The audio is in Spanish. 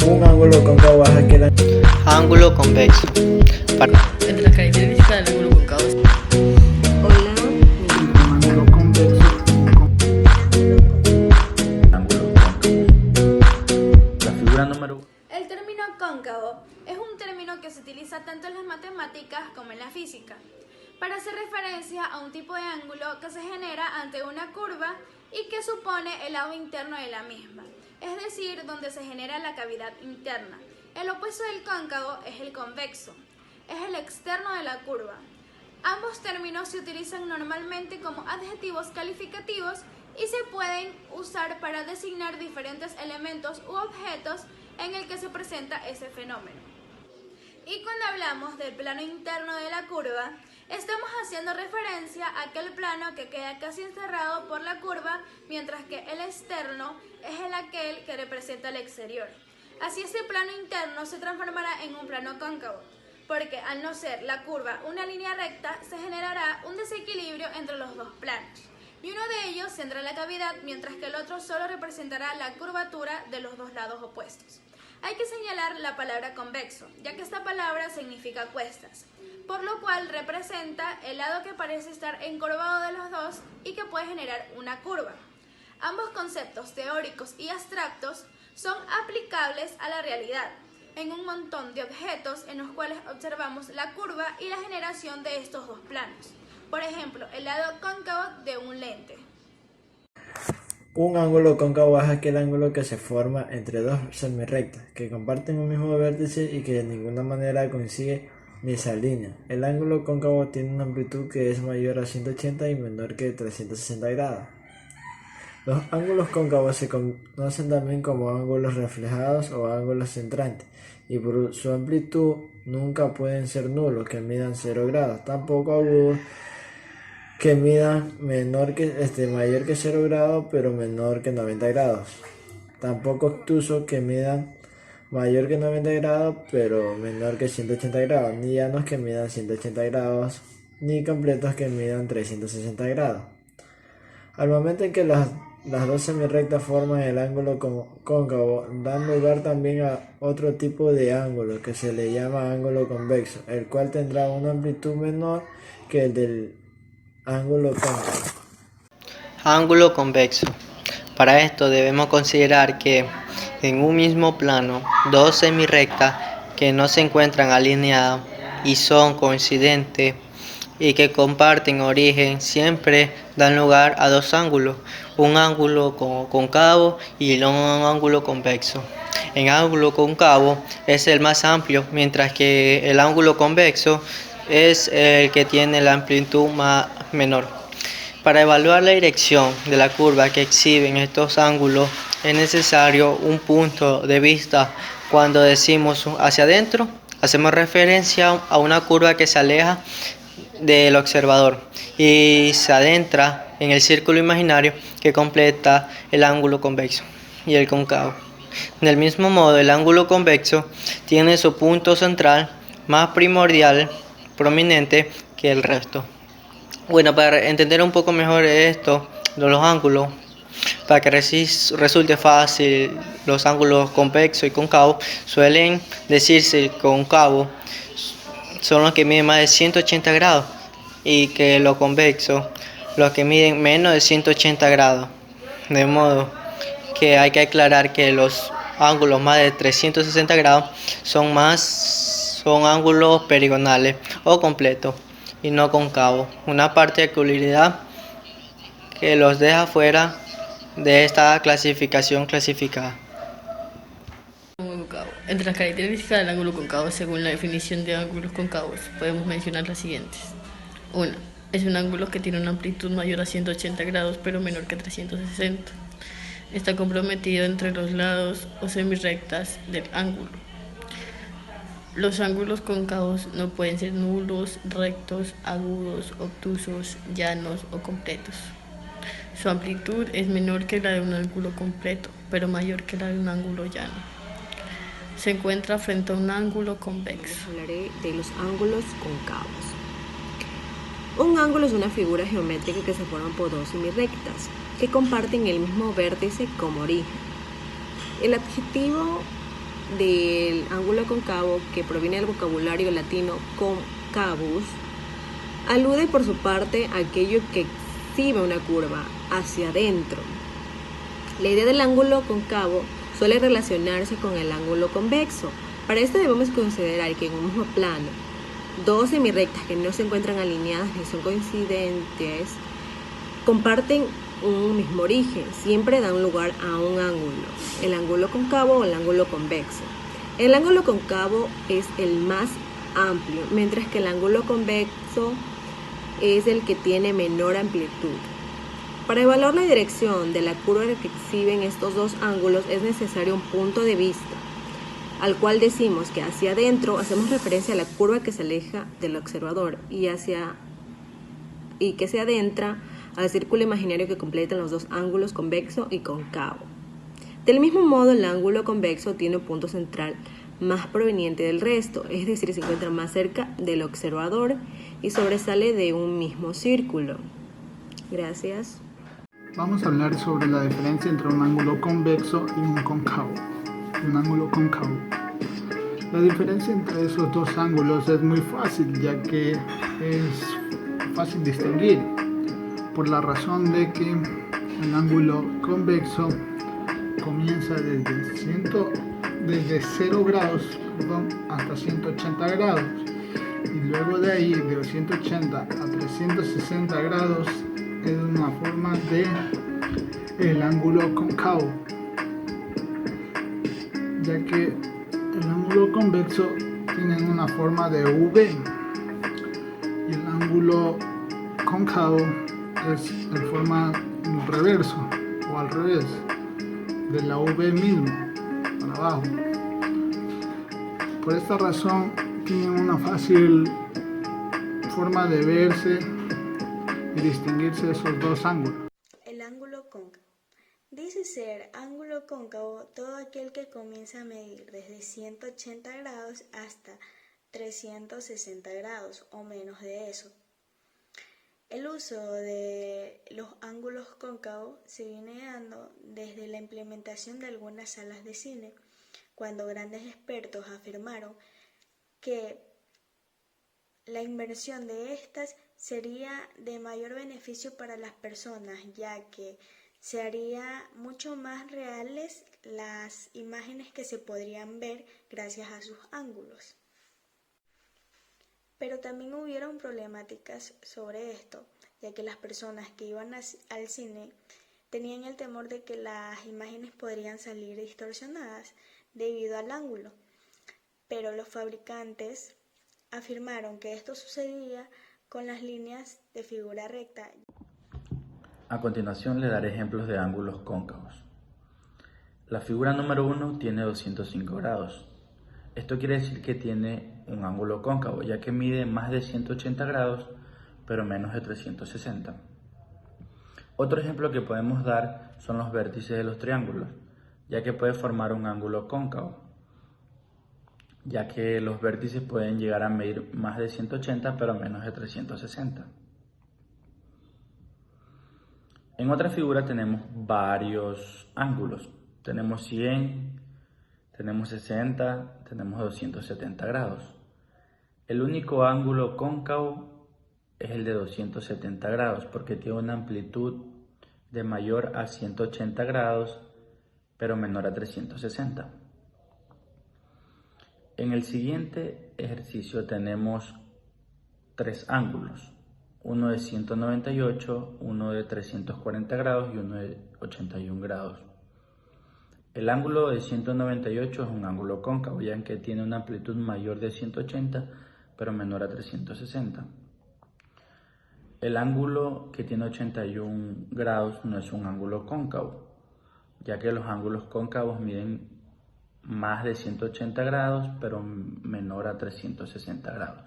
Un ángulo cóncavo es aquel Ángulo convexo. Entre las características del ángulo cóncavo. Hola, ángulo convexo. Ángulo cóncavo. La figura número 1. El término cóncavo es un término que se utiliza tanto en las matemáticas como en la física, para hacer referencia a un tipo de ángulo que se genera ante una curva y que supone el lado interno de la misma, es decir, donde se genera la cavidad interna. El opuesto del cóncavo es el convexo, es el externo de la curva. Ambos términos se utilizan normalmente como adjetivos calificativos y se pueden usar para designar diferentes elementos u objetos en el que se presenta ese fenómeno. Y cuando hablamos del plano interno de la curva, estamos haciendo referencia a aquel plano que queda casi encerrado por la curva, mientras que el externo es aquel que representa el exterior. Así ese plano interno se transformará en un plano cóncavo, porque al no ser la curva una línea recta, se generará un desequilibrio entre los dos planos, y uno de ellos centra la cavidad, mientras que el otro solo representará la curvatura de los dos lados opuestos. Hay que señalar la palabra convexo, ya que esta palabra significa cuestas, por lo cual representa el lado que parece estar encorvado de los dos y que puede generar una curva. Ambos conceptos teóricos y abstractos son aplicables a la realidad, en un montón de objetos en los cuales observamos la curva y la generación de estos dos planos. Por ejemplo, el lado cóncavo de un lente. Un ángulo cóncavo es aquel ángulo que se forma entre dos semirrectas que comparten un mismo vértice y que de ninguna manera coincide ni se alinean. El ángulo cóncavo tiene una amplitud que es mayor a 180 y menor que 360 grados. Los ángulos cóncavos se conocen también como ángulos reflejados o ángulos centrantes, y por su amplitud nunca pueden ser nulos que midan 0 grados, tampoco agudos que midan mayor que 0 grados pero menor que 90 grados, tampoco obtusos que midan mayor que 90 grados pero menor que 180 grados, ni llanos que midan 180 grados, ni completos que midan 360 grados. Al momento en que las dos semirrectas forman el ángulo cóncavo, dan lugar también a otro tipo de ángulo que se le llama ángulo convexo, el cual tendrá una amplitud menor que el del ángulo cóncavo. Ángulo convexo. Para esto debemos considerar que en un mismo plano, dos semirrectas que no se encuentran alineadas y son coincidentes y que comparten origen siempre dan lugar a dos ángulos, un ángulo cóncavo y un ángulo convexo. El ángulo cóncavo es el más amplio, mientras que el ángulo convexo es el que tiene la amplitud menor. Para evaluar la dirección de la curva que exhiben estos ángulos es necesario un punto de vista. Cuando decimos hacia adentro, hacemos referencia a una curva que se aleja del observador y se adentra en el círculo imaginario que completa el ángulo convexo y el cóncavo. Del mismo modo, el ángulo convexo tiene su punto central más prominente que el resto. Bueno, para entender un poco mejor esto de los ángulos, para que resulte fácil, los ángulos convexo y cóncavo suelen decirse cóncavo son los que miden más de 180 grados y que los convexos los que miden menos de 180 grados. De modo que hay que aclarar que los ángulos más de 360 grados son ángulos perigonales o completos y no cóncavos. Una particularidad que los deja fuera de esta clasificación clasificada. Entre las características del ángulo cóncavo, según la definición de ángulos cóncavos, podemos mencionar las siguientes. 1. Es un ángulo que tiene una amplitud mayor a 180 grados pero menor que 360. Está comprometido entre los lados o semirrectas del ángulo. Los ángulos cóncavos no pueden ser nulos, rectos, agudos, obtusos, llanos o completos. Su amplitud es menor que la de un ángulo completo. pero mayor que la de un ángulo llano. Se encuentra frente a un ángulo convexo. Hablaré de los ángulos cóncavos. Un ángulo es una figura geométrica que se forma por dos semirectas que comparten el mismo vértice como origen. El adjetivo del ángulo cóncavo, que proviene del vocabulario latino concavus, alude por su parte a aquello que exhibe una curva hacia adentro. La idea del ángulo cóncavo suele relacionarse con el ángulo convexo. Para esto debemos considerar que en un mismo plano, dos semirrectas que no se encuentran alineadas ni son coincidentes comparten un mismo origen, siempre dan lugar a un ángulo, el ángulo cóncavo o el ángulo convexo. El ángulo cóncavo es el más amplio, mientras que el ángulo convexo es el que tiene menor amplitud. Para evaluar la dirección de la curva que exhiben estos dos ángulos es necesario un punto de vista, al cual decimos que hacia adentro hacemos referencia a la curva que se aleja del observador y que se adentra al círculo imaginario que completan los dos ángulos convexo y cóncavo. Del mismo modo, el ángulo convexo tiene un punto central más proveniente del resto, es decir, se encuentra más cerca del observador y sobresale de un mismo círculo. Gracias. Vamos a hablar sobre la diferencia entre un ángulo convexo y un cóncavo. Un ángulo cóncavo. La diferencia entre esos dos ángulos es muy fácil, ya que es fácil distinguir, por la razón de que el ángulo convexo comienza desde 0 grados hasta 180 grados y luego de ahí de 180 a 360 grados es una forma de el ángulo cóncavo, ya que el ángulo convexo tiene una forma de V y el ángulo cóncavo es en forma reverso o al revés de la V mismo para abajo. Por esta razón tienen una fácil forma de verse y distinguirse esos dos ángulos. El ángulo cóncavo. Dice ser ángulo cóncavo todo aquel que comienza a medir desde 180 grados hasta 360 grados o menos de eso. El uso de los ángulos cóncavos se viene dando desde la implementación de algunas salas de cine, cuando grandes expertos afirmaron que la inversión de estas sería de mayor beneficio para las personas, ya que se haría mucho más reales las imágenes que se podrían ver gracias a sus ángulos. Pero también hubieron problemáticas sobre esto, ya que las personas que iban al cine tenían el temor de que las imágenes podrían salir distorsionadas debido al ángulo. Pero los fabricantes afirmaron que esto sucedía con las líneas de figura recta. A continuación le daré ejemplos de ángulos cóncavos. La figura número 1 tiene 205 grados. Esto quiere decir que tiene un ángulo cóncavo, ya que mide más de 180 grados, pero menos de 360. Otro ejemplo que podemos dar son los vértices de los triángulos, ya que puede formar un ángulo cóncavo, ya que los vértices pueden llegar a medir más de 180, pero menos de 360. En otra figura tenemos varios ángulos. Tenemos 100, tenemos 60, tenemos 270 grados. El único ángulo cóncavo es el de 270 grados porque tiene una amplitud de mayor a 180 grados, pero menor a 360. En el siguiente ejercicio tenemos tres ángulos. Uno de 198, uno de 340 grados y uno de 81 grados. El ángulo de 198 es un ángulo cóncavo, ya que tiene una amplitud mayor de 180, pero menor a 360. El ángulo que tiene 81 grados no es un ángulo cóncavo, ya que los ángulos cóncavos miden más de 180 grados, pero menor a 360 grados.